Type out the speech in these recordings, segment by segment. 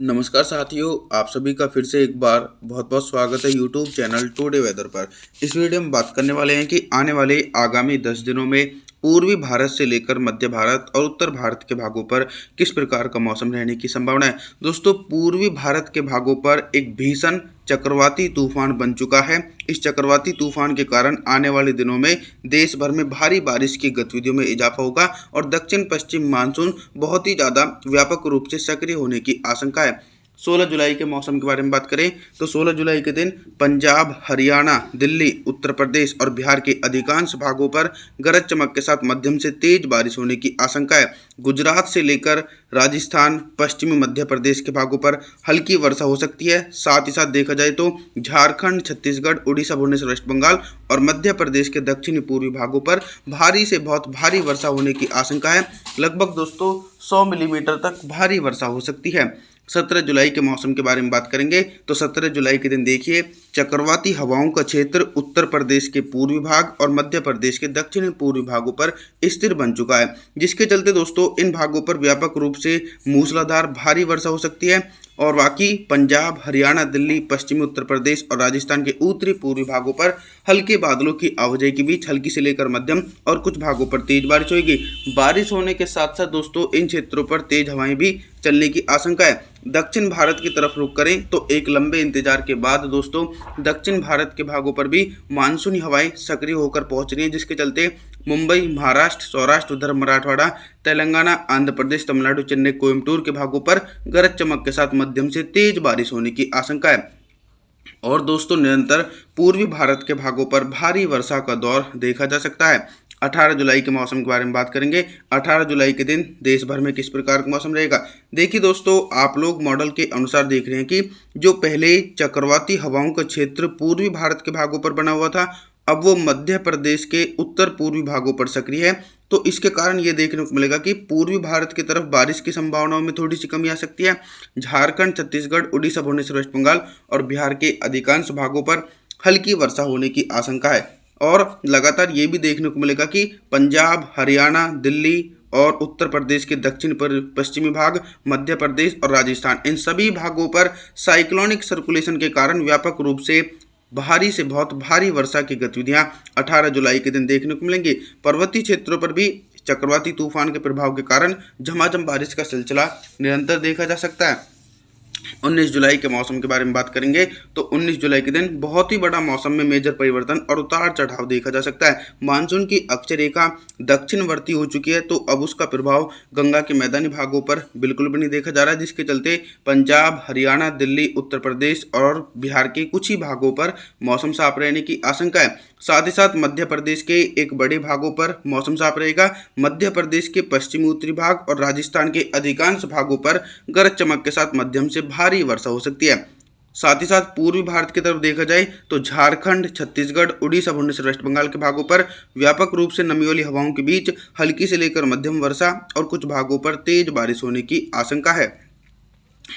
नमस्कार साथियों, आप सभी का फिर से एक बार बहुत बहुत स्वागत है यूट्यूब चैनल टुडे वेदर पर। इस वीडियो में बात करने वाले हैं कि आने वाले आगामी 10 दिनों में पूर्वी भारत से लेकर मध्य भारत और उत्तर भारत के भागों पर किस प्रकार का मौसम रहने की संभावना है। दोस्तों, पूर्वी भारत के भागों पर एक भीषण चक्रवाती तूफान बन चुका है। इस चक्रवाती तूफान के कारण आने वाले दिनों में देश भर में भारी बारिश की गतिविधियों में इजाफा होगा और दक्षिण पश्चिम मानसून बहुत ही ज़्यादा व्यापक रूप से सक्रिय होने की आशंका है। 16 जुलाई के मौसम के बारे में बात करें तो 16 जुलाई के दिन पंजाब, हरियाणा, दिल्ली, उत्तर प्रदेश और बिहार के अधिकांश भागों पर गरज चमक के साथ मध्यम से तेज बारिश होने की आशंका है। गुजरात से लेकर राजस्थान, पश्चिमी मध्य प्रदेश के भागों पर हल्की वर्षा हो सकती है। साथ ही साथ देखा जाए तो झारखंड, छत्तीसगढ़, उड़ीसा, भुवनेश्वर, वेस्ट बंगाल और मध्य प्रदेश के दक्षिणी पूर्वी भागों पर भारी से बहुत भारी वर्षा होने की आशंका है। लगभग दोस्तों 100 मिलीमीटर तक भारी वर्षा हो सकती है। 17 जुलाई के मौसम के बारे में बात करेंगे तो 17 जुलाई के दिन देखिए, चक्रवाती हवाओं का क्षेत्र उत्तर प्रदेश के पूर्वी भाग और मध्य प्रदेश के दक्षिणी पूर्वी भागों पर स्थिर बन चुका है, जिसके चलते दोस्तों इन भागों पर व्यापक रूप से मूसलाधार भारी वर्षा हो सकती है। और बाकी पंजाब, हरियाणा, दिल्ली, पश्चिमी उत्तर प्रदेश और राजस्थान के उत्तरी पूर्वी भागों पर हल्के बादलों की आवाजाही के बीच हल्की से लेकर मध्यम और कुछ भागों पर तेज बारिश होगी। बारिश होने के साथ साथ दोस्तों इन क्षेत्रों पर तेज हवाएं भी चलने की आशंका है। दक्षिण भारत की तरफ रुख करें तो एक लंबे इंतजार के बाद दोस्तों दक्षिण भारत के भागों पर भी मानसूनी हवाएं सक्रिय होकर पहुंच रही हैं, जिसके चलते मुंबई, महाराष्ट्र, सौराष्ट्र, उधर मराठवाड़ा, तेलंगाना, आंध्र प्रदेश, तमिलनाडु, चेन्नई, कोयम्बटूर के भागों पर गरज चमक के साथ मध्यम से तेज बारिश होने की आशंका है। और दोस्तों निरंतर पूर्वी भारत के भागों पर भारी वर्षा का दौर देखा जा सकता है। 18 जुलाई के मौसम के बारे में बात करेंगे। 18 जुलाई के दिन देश भर में किस प्रकार का मौसम रहेगा। देखिए दोस्तों, आप लोग मॉडल के अनुसार देख रहे हैं कि जो पहले चक्रवाती हवाओं का क्षेत्र पूर्वी भारत के भागों पर बना हुआ था, अब वो मध्य प्रदेश के उत्तर पूर्वी भागों पर सक्रिय है। तो इसके कारण ये देखने को मिलेगा कि पूर्वी भारत की तरफ बारिश की संभावनाओं में थोड़ी सी कमी आ सकती है। झारखंड, छत्तीसगढ़, उड़ीसा, भुवनेश्वर, वेस्ट बंगाल और बिहार के अधिकांश भागों पर हल्की वर्षा होने की आशंका है। और लगातार ये भी देखने को मिलेगा कि पंजाब, हरियाणा, दिल्ली और उत्तर प्रदेश के दक्षिण पश्चिमी भाग, मध्य प्रदेश और राजस्थान, इन सभी भागों पर साइक्लोनिक सर्कुलेशन के कारण व्यापक रूप से भारी से बहुत भारी वर्षा की गतिविधियां 18 जुलाई के दिन देखने को मिलेंगी। पर्वतीय क्षेत्रों पर भी चक्रवाती तूफान के प्रभाव के कारण झमाझम बारिश का सिलसिला निरंतर देखा जा सकता है। 19 जुलाई के मौसम के बारे में बात करेंगे तो 19 जुलाई के दिन बहुत ही बड़ा मौसम में मेजर परिवर्तन और उतार चढ़ाव देखा जा सकता है। मानसून की अक्षर रेखा दक्षिणवर्ती हो चुकी है, तो अब उसका प्रभाव गंगा के मैदानी भागों पर बिल्कुल भी नहीं देखा जा रहा है, जिसके चलते पंजाब, हरियाणा, दिल्ली, उत्तर प्रदेश और बिहार के कुछ ही भागों पर मौसम साफ रहने की आशंका है। साथ ही साथ मध्य प्रदेश के एक बड़े भागों पर मौसम साफ रहेगा। मध्य प्रदेश के पश्चिमी उत्तरी भाग और राजस्थान के अधिकांश भागों पर गरज चमक के साथ मध्यम से भारी वर्षा हो सकती है। साथ ही साथ पूर्वी भारत की तरफ देखा जाए तो झारखंड, छत्तीसगढ़, उड़ीसा, भुवनेश्वर, वेस्ट बंगाल के भागों पर व्यापक रूप से नमी वाली हवाओं के बीच हल्की से लेकर मध्यम वर्षा और कुछ भागों पर तेज बारिश होने की आशंका है।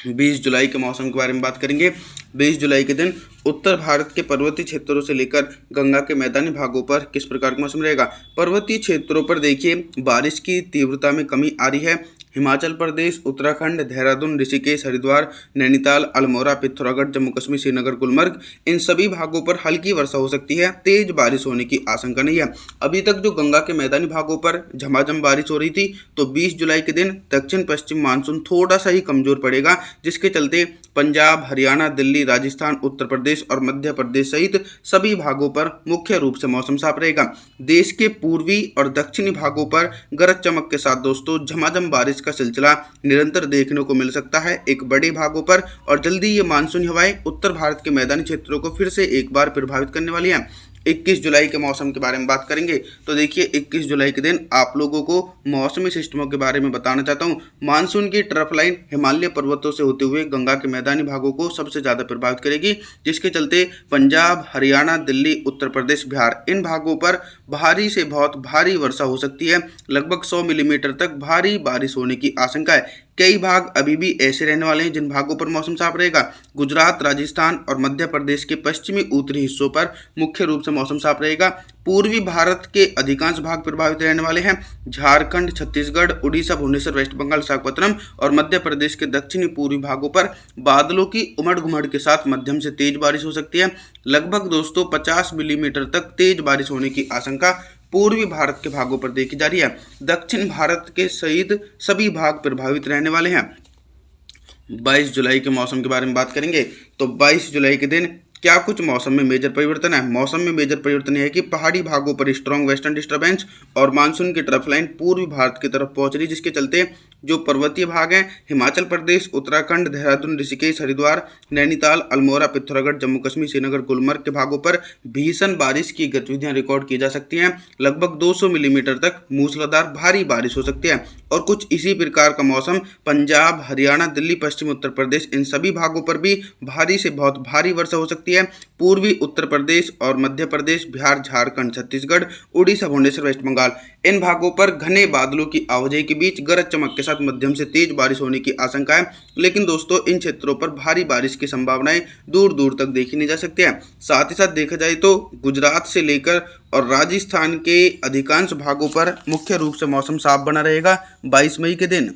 20 जुलाई के मौसम के बारे में बात करेंगे। 20 जुलाई के दिन उत्तर भारत के पर्वतीय क्षेत्रों से लेकर गंगा के मैदानी भागों पर किस प्रकार का मौसम रहेगा। पर्वतीय क्षेत्रों पर देखिए बारिश की तीव्रता में कमी आ रही है। हिमाचल प्रदेश, उत्तराखंड, देहरादून, ऋषिकेश, हरिद्वार, नैनीताल, अल्मोड़ा, पिथौरागढ़, जम्मू कश्मीर, श्रीनगर, गुलमर्ग, इन सभी भागों पर हल्की वर्षा हो सकती है। तेज बारिश होने की आशंका नहीं है। अभी तक जो गंगा के मैदानी भागों पर झमाझम बारिश हो रही थी, तो 20 जुलाई के दिन दक्षिण पश्चिम मानसून थोड़ा सा ही कमजोर पड़ेगा, जिसके चलते पंजाब, हरियाणा, दिल्ली, राजस्थान, उत्तर प्रदेश और मध्य प्रदेश सहित सभी भागों पर मुख्य रूप से मौसम साफ रहेगा। देश के पूर्वी और दक्षिणी भागों पर गरज चमक के साथ दोस्तों झमाझम बारिश का सिलसिला निरंतर देखने को मिल सकता है एक बड़े भागों पर, और जल्दी ये मानसूनी हवाएं उत्तर भारत के मैदानी क्षेत्रों को फिर से एक बार प्रभावित करने वाली हैं। 21 जुलाई के मौसम के बारे में बात करेंगे तो देखिए 21 जुलाई के दिन आप लोगों को मौसमी सिस्टमों के बारे में बताना चाहता हूं। मानसून की ट्रफ लाइन हिमालय पर्वतों से होते हुए गंगा के मैदानी भागों को सबसे ज़्यादा प्रभावित करेगी, जिसके चलते पंजाब, हरियाणा, दिल्ली, उत्तर प्रदेश, बिहार, इन भागों पर भारी से बहुत भारी वर्षा हो सकती है। लगभग 100 मिलीमीटर तक भारी बारिश होने की आशंका है। कई भाग अभी भी ऐसे रहने वाले हैं जिन भागों पर मौसम साफ रहेगा। गुजरात, राजस्थान और मध्य प्रदेश के पश्चिमी उत्तरी हिस्सों पर मुख्य रूप से मौसम साफ रहेगा। पूर्वी भारत के अधिकांश भाग प्रभावित रहने वाले हैं। झारखंड, छत्तीसगढ़, उड़ीसा, भुवनेश्वर, वेस्ट बंगाल, विशाखापत्तनम और मध्य प्रदेश के दक्षिणी पूर्वी भागों पर बादलों की उमड़ घुमड़ के साथ मध्यम से तेज बारिश हो सकती है। लगभग दोस्तों 50 मिलीमीटर तक तेज बारिश होने की आशंका पूर्वी भारत के भागों पर देखी जा रही है। दक्षिण भारत के सहित सभी भाग प्रभावित रहने वाले हैं। 22 जुलाई के मौसम के बारे में बात करेंगे तो 22 जुलाई के दिन क्या कुछ मौसम में मेजर परिवर्तन है। मौसम में मेजर परिवर्तन यह है कि पहाड़ी भागों पर स्ट्रॉन्ग वेस्टर्न डिस्टर्बेंस और मानसून की ट्रफ लाइन पूर्वी भारत की तरफ पहुंच रही, जिसके चलते जो पर्वतीय भाग हैं हिमाचल प्रदेश, उत्तराखंड, देहरादून, ऋषिकेश, हरिद्वार, नैनीताल, अल्मोड़ा, पिथौरागढ़, जम्मू कश्मीर, श्रीनगर, गुलमर्ग के भागों पर भीषण बारिश की गतिविधियां रिकॉर्ड की जा सकती हैं। लगभग 200 मिलीमीटर तक मूसलाधार भारी बारिश हो सकती है। और कुछ इसी प्रकार का मौसम पंजाब, हरियाणा, दिल्ली, पश्चिम उत्तर प्रदेश इन सभी भागों पर भी भारी से बहुत भारी वर्षा हो सकती है। पूर्वी उत्तर प्रदेश और मध्य प्रदेश, बिहार, झारखंड, छत्तीसगढ़, उड़ीसा, भुवनेश्वर, वेस्ट बंगाल इन भागों पर घने बादलों की आवाजाही के बीच गरज चमक के साथ मध्यम से तेज बारिश होने की आशंका है। लेकिन दोस्तों इन क्षेत्रों पर भारी बारिश की संभावनाएं दूर दूर तक देखी नहीं जा सकती है। साथ ही साथ देखा जाए तो गुजरात से लेकर और राजस्थान के अधिकांश भागों पर मुख्य रूप से मौसम साफ बना रहेगा 22 मई के दिन।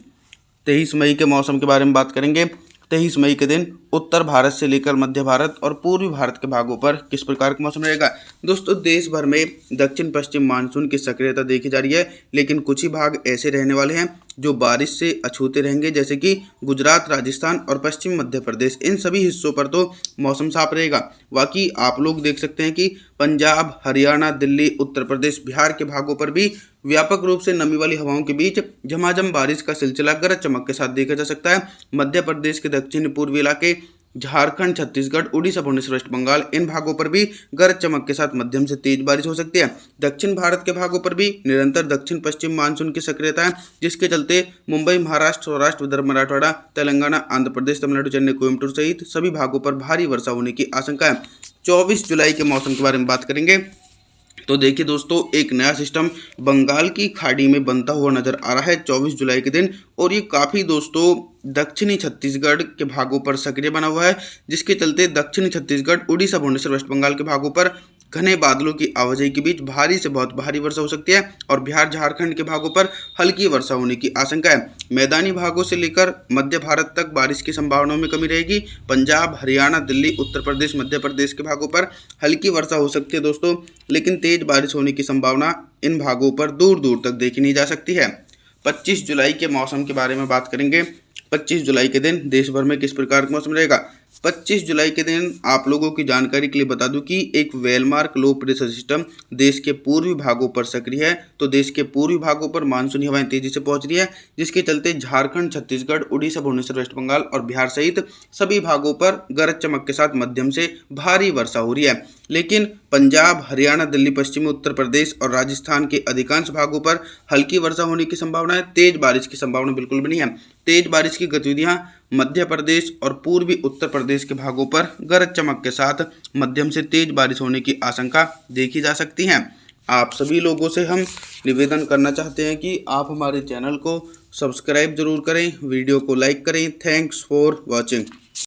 23 मई के मौसम के बारे में बात करेंगे। 23 मई के दिन उत्तर भारत से लेकर मध्य भारत और पूर्वी भारत के भागों पर किस प्रकार का मौसम रहेगा। दोस्तों देश भर में दक्षिण पश्चिम मानसून की सक्रियता देखी जा रही है, लेकिन कुछ ही भाग ऐसे रहने वाले हैं जो बारिश से अछूते रहेंगे, जैसे कि गुजरात, राजस्थान और पश्चिम मध्य प्रदेश इन सभी हिस्सों पर तो मौसम साफ रहेगा। बाकी आप लोग देख सकते हैं कि पंजाब, हरियाणा, दिल्ली, उत्तर प्रदेश, बिहार के भागों पर भी व्यापक रूप से नमी वाली हवाओं के बीच झमाझम बारिश का सिलसिला गरज चमक के साथ देखा जा सकता है। मध्य प्रदेश के दक्षिण पूर्वी इलाके, झारखंड, छत्तीसगढ़, उड़ीसा, भुवनेश्वर, वेस्ट बंगाल इन भागों पर भी गरज चमक के साथ मध्यम से तेज बारिश हो सकती है। दक्षिण भारत के भागों पर भी निरंतर दक्षिण पश्चिम मानसून की सक्रियता है, जिसके चलते मुंबई, महाराष्ट्र, सौराष्ट्र, विदर्भ, मराठवाड़ा, तेलंगाना, आंध्र प्रदेश, तमिलनाडु, चेन्नई, कोयम्बटूर सहित सभी भागों पर भारी वर्षा होने की आशंका है। 24 जुलाई के मौसम के बारे में बात करेंगे तो देखिए दोस्तों एक नया सिस्टम बंगाल की खाड़ी में बनता हुआ नजर आ रहा है 24 जुलाई के दिन, और ये काफ़ी दोस्तों दक्षिणी छत्तीसगढ़ के भागों पर सक्रिय बना हुआ है, जिसके चलते दक्षिणी छत्तीसगढ़, उड़ीसा, भुवनेश्वर, वेस्ट बंगाल के भागों पर घने बादलों की आवाजाही के बीच भारी से बहुत भारी वर्षा हो सकती है और बिहार, झारखंड के भागों पर हल्की वर्षा होने की आशंका है। मैदानी भागों से लेकर मध्य भारत तक बारिश की संभावनाओं में कमी रहेगी। पंजाब, हरियाणा, दिल्ली, उत्तर प्रदेश, मध्य प्रदेश के भागों पर हल्की वर्षा हो सकती है दोस्तों, लेकिन तेज बारिश होने की संभावना इन भागों पर दूर दूर तक देखी नहीं जा सकती है। 25 जुलाई के मौसम के बारे में बात करेंगे। 25 जुलाई के दिन देश भर में किस प्रकार का मौसम रहेगा। 25 जुलाई के दिन आप लोगों की जानकारी के लिए बता दूं कि एक वेलमार्क लो प्रेशर सिस्टम देश के पूर्वी भागों पर सक्रिय है। तो देश के पूर्वी भागों पर मानसूनी हवाएं तेजी से पहुंच रही है, जिसके चलते झारखंड, छत्तीसगढ़, उड़ीसा, भुवनेश्वर, वेस्ट बंगाल और बिहार सहित सभी भागों पर गरज चमक के साथ मध्यम से भारी वर्षा हो रही है। लेकिन पंजाब, हरियाणा, दिल्ली, पश्चिमी उत्तर प्रदेश और राजस्थान के अधिकांश भागों पर हल्की वर्षा होने की संभावना है। तेज बारिश की संभावना बिल्कुल भी नहीं है। तेज बारिश की गतिविधियां मध्य प्रदेश और पूर्वी उत्तर प्रदेश के भागों पर गरज चमक के साथ मध्यम से तेज बारिश होने की आशंका देखी जा सकती है। आप सभी लोगों से हम निवेदन करना चाहते हैं कि आप हमारे चैनल को सब्सक्राइब जरूर करें, वीडियो को लाइक करें। Thanks for watching.